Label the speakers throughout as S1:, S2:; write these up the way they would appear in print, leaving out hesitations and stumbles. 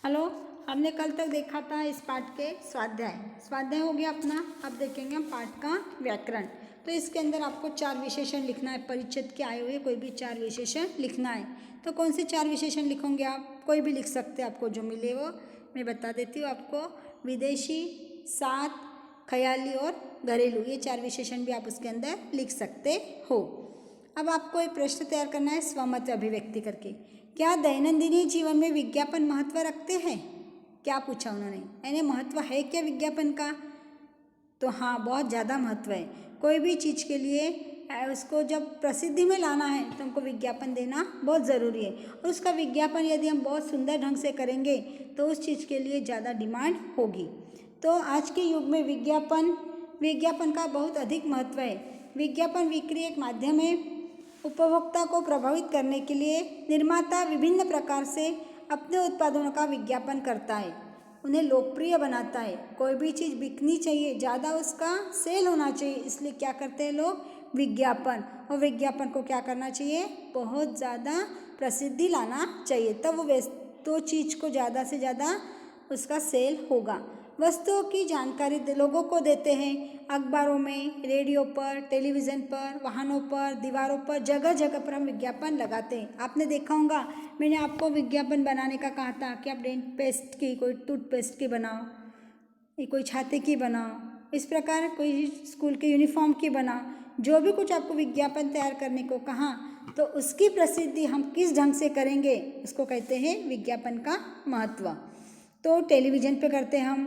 S1: Hello. हमने कल तक देखा था इस पाठ के स्वाध्याय हो गया अपना। अब देखेंगे हम पाठ का व्याकरण। तो इसके अंदर आपको 4 विशेषण लिखना है। परिचित के आए हुए कोई भी 4 विशेषण लिखना है। तो कौन से 4 विशेषण लिखोगे आप? कोई भी लिख सकते हैं, आपको जो मिले वो मैं बता देती हूँ आपको। विदेशी, सात, ख्याली और घरेलू, ये 4 विशेषण भी आप उसके अंदर लिख सकते हो। अब आपको एक प्रश्न तैयार करना है स्वमत अभिव्यक्ति करके। क्या दैनंदिन जीवन में विज्ञापन महत्व रखते हैं? क्या पूछा उन्होंने, यानी महत्व है क्या विज्ञापन का? तो हाँ, बहुत ज़्यादा महत्व है। कोई भी चीज़ के लिए उसको जब प्रसिद्धि में लाना है तो हमको विज्ञापन देना बहुत ज़रूरी है। और उसका विज्ञापन यदि हम बहुत सुंदर ढंग से करेंगे तो उस चीज़ के लिए ज़्यादा डिमांड होगी। तो आज के युग में विज्ञापन का बहुत अधिक महत्व है। विज्ञापन बिक्री एक माध्यम है। उपभोक्ता को प्रभावित करने के लिए निर्माता विभिन्न प्रकार से अपने उत्पादों का विज्ञापन करता है, उन्हें लोकप्रिय बनाता है। कोई भी चीज़ बिकनी चाहिए, ज़्यादा उसका सेल होना चाहिए, इसलिए क्या करते हैं लोग? विज्ञापन। और विज्ञापन को क्या करना चाहिए? बहुत ज़्यादा प्रसिद्धि लाना चाहिए, तब वो तो चीज़ को ज़्यादा से ज़्यादा उसका सेल होगा। वस्तुओं की जानकारी लोगों को देते हैं, अखबारों में, रेडियो पर, टेलीविज़न पर, वाहनों पर, दीवारों पर, जगह जगह पर हम विज्ञापन लगाते हैं। आपने देखा होगा, मैंने आपको विज्ञापन बनाने का कहा था कि आप डेंटपेस्ट की, कोई टूथपेस्ट की बनाओ, कोई छाते की बनाओ, इस प्रकार कोई स्कूल के यूनिफॉर्म की बनाओ। जो भी कुछ आपको विज्ञापन तैयार करने को कहा, तो उसकी प्रसिद्धि हम किस ढंग से करेंगे उसको कहते हैं विज्ञापन का महत्व। तो टेलीविज़न पे करते हैं हम।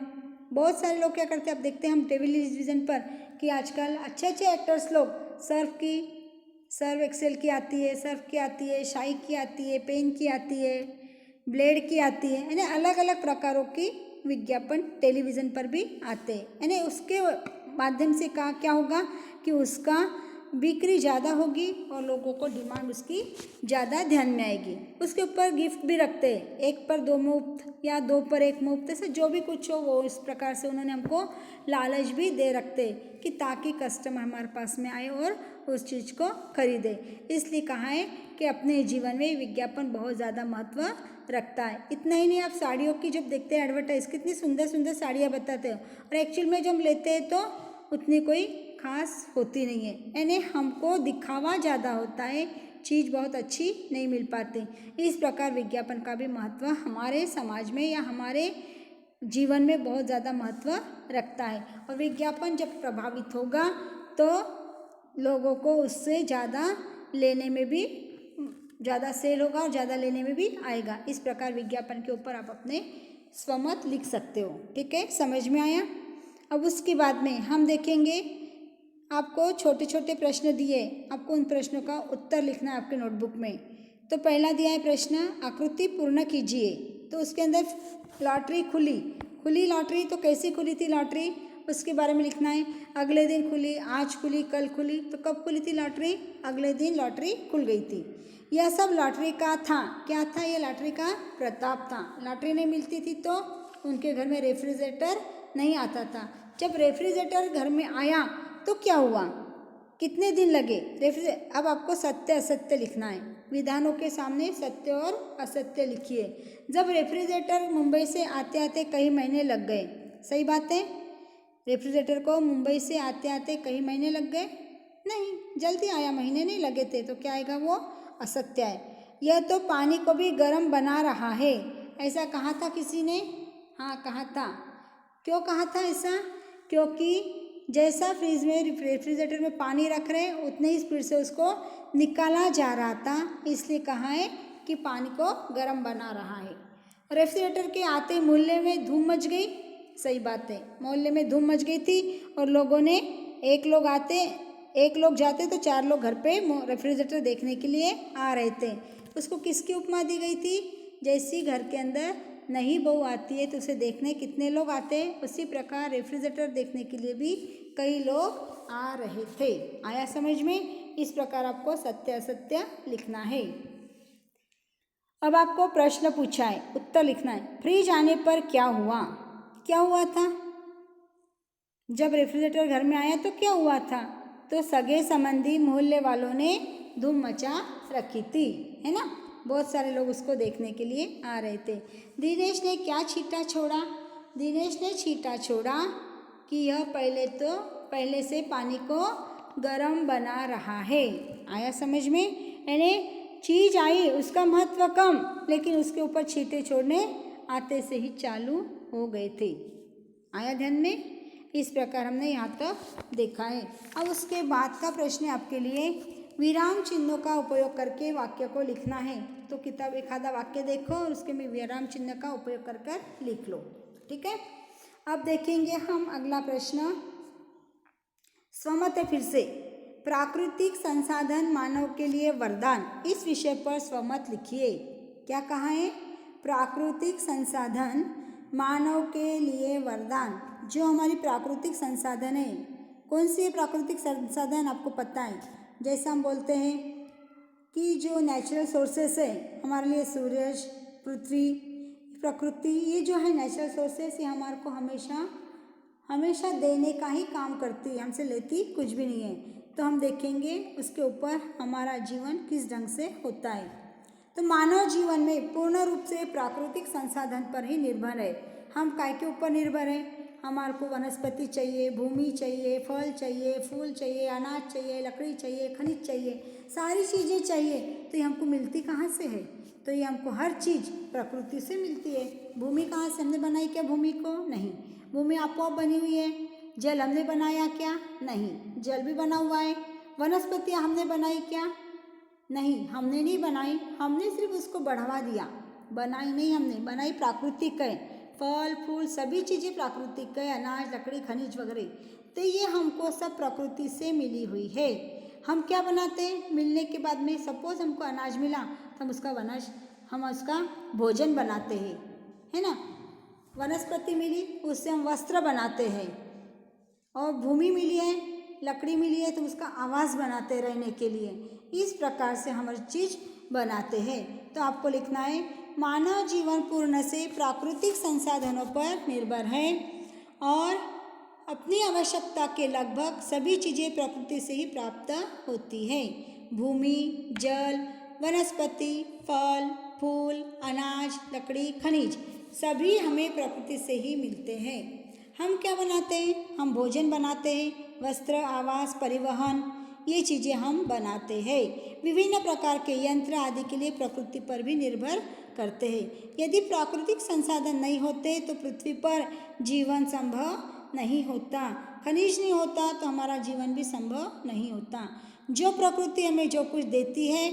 S1: बहुत सारे लोग क्या करते हैं, आप देखते हैं हम टेलीविज़न पर कि आजकल अच्छे अच्छे एक्टर्स लोग सर्फ एक्सेल की आती है, सर्फ की आती है, शाई की आती है, पेन की आती है, ब्लेड की आती है, यानी अलग अलग प्रकारों की विज्ञापन टेलीविज़न पर भी आते हैं। यानी उसके माध्यम से क्या होगा कि उसका बिक्री ज़्यादा होगी और लोगों को डिमांड उसकी ज़्यादा ध्यान में आएगी। उसके ऊपर गिफ्ट भी रखते हैं, 1 पर 2 मुफ्त या 2 पर 1 मुफ्त, ऐसे जो भी कुछ हो वो इस प्रकार से उन्होंने हमको लालच भी दे रखते हैं कि ताकि कस्टमर हमारे पास में आए और उस चीज़ को खरीदे। इसलिए कहा है कि अपने जीवन में विज्ञापन बहुत ज़्यादा महत्व रखता है। इतना ही नहीं, आप साड़ियों की जब देखते हैं एडवर्टाइज, कितनी सुंदर सुंदर साड़ियाँ बताते हो, और एक्चुअल में जब लेते हैं तो उतनी कोई खास होती नहीं है, यानी हमको दिखावा ज़्यादा होता है, चीज़ बहुत अच्छी नहीं मिल पाती। इस प्रकार विज्ञापन का भी महत्व हमारे समाज में या हमारे जीवन में बहुत ज़्यादा महत्व रखता है। और विज्ञापन जब प्रभावित होगा तो लोगों को उससे ज़्यादा लेने में भी ज़्यादा सेल होगा और ज़्यादा लेने में भी आएगा। इस प्रकार विज्ञापन के ऊपर आप अपने स्वमत लिख सकते हो। ठीक है, समझ में आया? अब उसके बाद में हम देखेंगे, आपको छोटे छोटे प्रश्न दिए, आपको उन प्रश्नों का उत्तर लिखना है आपके नोटबुक में। तो पहला दिया है प्रश्न, आकृति पूर्ण कीजिए। तो उसके अंदर लॉटरी खुली लॉटरी, तो कैसी खुली थी लॉटरी उसके बारे में लिखना है। अगले दिन खुली, आज खुली, कल खुली, तो कब खुली थी लॉटरी? अगले दिन लॉटरी खुल गई थी। यह सब लॉटरी का था। क्या था? यह लॉटरी का प्रताप था। लॉटरी नहीं मिलती थी तो उनके घर में रेफ्रिजरेटर नहीं आता था। जब रेफ्रिजरेटर घर में आया तो क्या हुआ, कितने दिन लगे अब आपको सत्य असत्य लिखना है। विधानों के सामने सत्य और असत्य लिखिए। जब रेफ्रिजरेटर मुंबई से आते आते कई महीने लग गए, सही बात है, रेफ्रिजरेटर को मुंबई से आते आते कई महीने लग गए? नहीं, जल्दी आया, महीने नहीं लगे थे, तो क्या आएगा? वो असत्य है। यह तो पानी को भी गर्म बना रहा है, ऐसा कहा था किसी ने? हाँ, कहा था। क्यों कहा था ऐसा? क्योंकि जैसा फ्रिज में रेफ्रिजरेटर में पानी रख रहे हैं उतने ही स्पीड से उसको निकाला जा रहा था, इसलिए कहा है कि पानी को गर्म बना रहा है। रेफ्रिजरेटर के आते मोहल्ले में धूम मच गई, सही बात है, मोहल्ले में धूम मच गई थी और लोगों ने एक लोग जाते तो 4 लोग घर पे रेफ्रिजरेटर देखने के लिए आ रहे थे। उसको किसकी उपमा दी गई थी? जैसी घर के अंदर नई बहू आती है तो उसे देखने कितने लोग आते हैं, उसी प्रकार रेफ्रिजरेटर देखने के लिए भी कई लोग आ रहे थे। आया समझ में? इस प्रकार आपको सत्य असत्य लिखना है। अब आपको प्रश्न पूछा है, उत्तर लिखना है। फ्रिज आने पर क्या हुआ? क्या हुआ था? जब रेफ्रिजरेटर घर में आया तो क्या हुआ था? तो सगे संबंधी मोहल्ले वालों ने धूम मचा रखी थी, है ना? बहुत सारे लोग उसको देखने के लिए आ रहे थे। दिनेश ने क्या छींटा छोड़ा? दिनेश ने छींटा छोड़ा कि यह पहले से पानी को गर्म बना रहा है। आया समझ में? यानी चीज़ आई, उसका महत्व कम, लेकिन उसके ऊपर छींटे छोड़ने आते से ही चालू हो गए थे। आया ध्यान में? इस प्रकार हमने यहाँ तक देखा है। अब उसके बाद का प्रश्न है आपके लिए, विराम चिन्हों का उपयोग करके वाक्य को लिखना है। तो किताब एक आधा वाक्य देखो और उसके में विराम चिन्ह का उपयोग कर कर लिख लो। ठीक है, अब देखेंगे हम अगला प्रश्न। स्वमत है फिर से, प्राकृतिक संसाधन मानव के लिए वरदान, इस विषय पर स्वमत लिखिए। क्या कहा है? प्राकृतिक संसाधन मानव के लिए वरदान। जो हमारी प्राकृतिक संसाधन है, कौन सी प्राकृतिक संसाधन आपको पता है? जैसा हम बोलते हैं कि जो नेचुरल सोर्सेस है हमारे लिए, सूरज, पृथ्वी, प्रकृति, ये जो है नेचुरल सोर्सेस, ये हमारे को हमेशा देने का ही काम करती है, हमसे लेती कुछ भी नहीं है। तो हम देखेंगे उसके ऊपर हमारा जीवन किस ढंग से होता है। तो मानव जीवन में पूर्ण रूप से प्राकृतिक संसाधन पर ही निर्भर है। हम काय के ऊपर निर्भर है? हमारे को वनस्पति चाहिए, भूमि चाहिए, फल चाहिए, फूल चाहिए, अनाज चाहिए, लकड़ी चाहिए, खनिज चाहिए, सारी चीज़ें चाहिए। तो ये हमको मिलती कहाँ से है? तो ये हमको हर चीज़ प्रकृति से मिलती है। भूमि कहाँ से हमने बनाई क्या भूमि को? नहीं, भूमि आपो बनी हुई है। जल हमने बनाया क्या? नहीं, जल भी बना हुआ है। वनस्पतियाँ हमने बनाई क्या? नहीं, हमने नहीं बनाई, हमने सिर्फ उसको बढ़ावा दिया। बनाई नहीं हमने, बनाई प्राकृतिक है। फल फूल सभी चीज़ें प्राकृतिक है, अनाज, लकड़ी, खनिज वगैरह, तो ये हमको सब प्रकृति से मिली हुई है। हम क्या बनाते हैं? मिलने के बाद में सपोज हमको अनाज मिला तो हम उसका भोजन बनाते हैं, है ना। वनस्पति मिली, उससे हम वस्त्र बनाते हैं। और भूमि मिली है, लकड़ी मिली है, तो उसका आवास बनाते रहने के लिए। इस प्रकार से हम हर चीज़ बनाते हैं। तो आपको लिखना है, मानव जीवन पूर्ण से प्राकृतिक संसाधनों पर निर्भर है और अपनी आवश्यकता के लगभग सभी चीज़ें प्रकृति से ही प्राप्त होती है। भूमि, जल, वनस्पति, फल फूल, अनाज, लकड़ी, खनिज सभी हमें प्रकृति से ही मिलते हैं। हम क्या बनाते हैं? हम भोजन बनाते हैं, वस्त्र, आवास, परिवहन, ये चीज़ें हम बनाते हैं। विभिन्न प्रकार के यंत्र आदि के लिए प्रकृति पर भी निर्भर करते हैं। यदि प्राकृतिक संसाधन नहीं होते तो पृथ्वी पर जीवन संभव नहीं होता। खनिज नहीं होता तो हमारा जीवन भी संभव नहीं होता। जो प्रकृति हमें जो कुछ देती है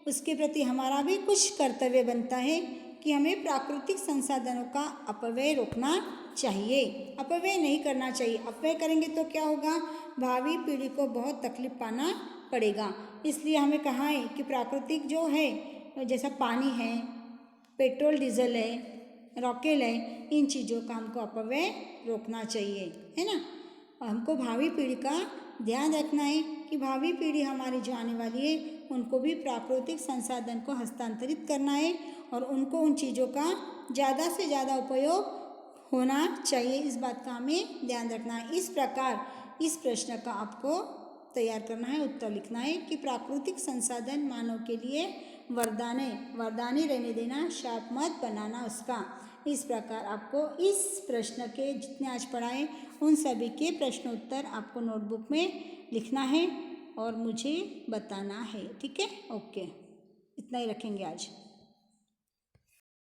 S1: उसके प्रति हमारा भी कुछ कर्तव्य बनता है कि हमें प्राकृतिक संसाधनों का अपव्यय रोकना चाहिए, अपव्यय नहीं करना चाहिए। अपव्यय करेंगे तो क्या होगा? भावी पीढ़ी को बहुत तकलीफ पाना पड़ेगा। इसलिए हमें कहा है कि प्राकृतिक जो है, जैसा पानी है, पेट्रोल डीजल है, रॉकेल है, इन चीज़ों का हमको अपव्यय रोकना चाहिए, है ना। और हमको भावी पीढ़ी का ध्यान रखना है कि भावी पीढ़ी हमारी जो आने वाली है उनको भी प्राकृतिक संसाधन को हस्तांतरित करना है और उनको उन चीज़ों का ज़्यादा से ज़्यादा उपयोग होना चाहिए। इस बात का हमें ध्यान रखना है। इस प्रकार इस प्रश्न का आपको तैयार करना है, उत्तर लिखना है कि प्राकृतिक संसाधन मानव के लिए वरदान है, वरदान ही रहने देना, शाप मत बनाना उसका। इस प्रकार आपको इस प्रश्न के जितने आज पढ़ाए उन सभी के प्रश्नोत्तर आपको नोटबुक में लिखना है और मुझे बताना है। ठीक है, ओके, इतना ही रखेंगे आज।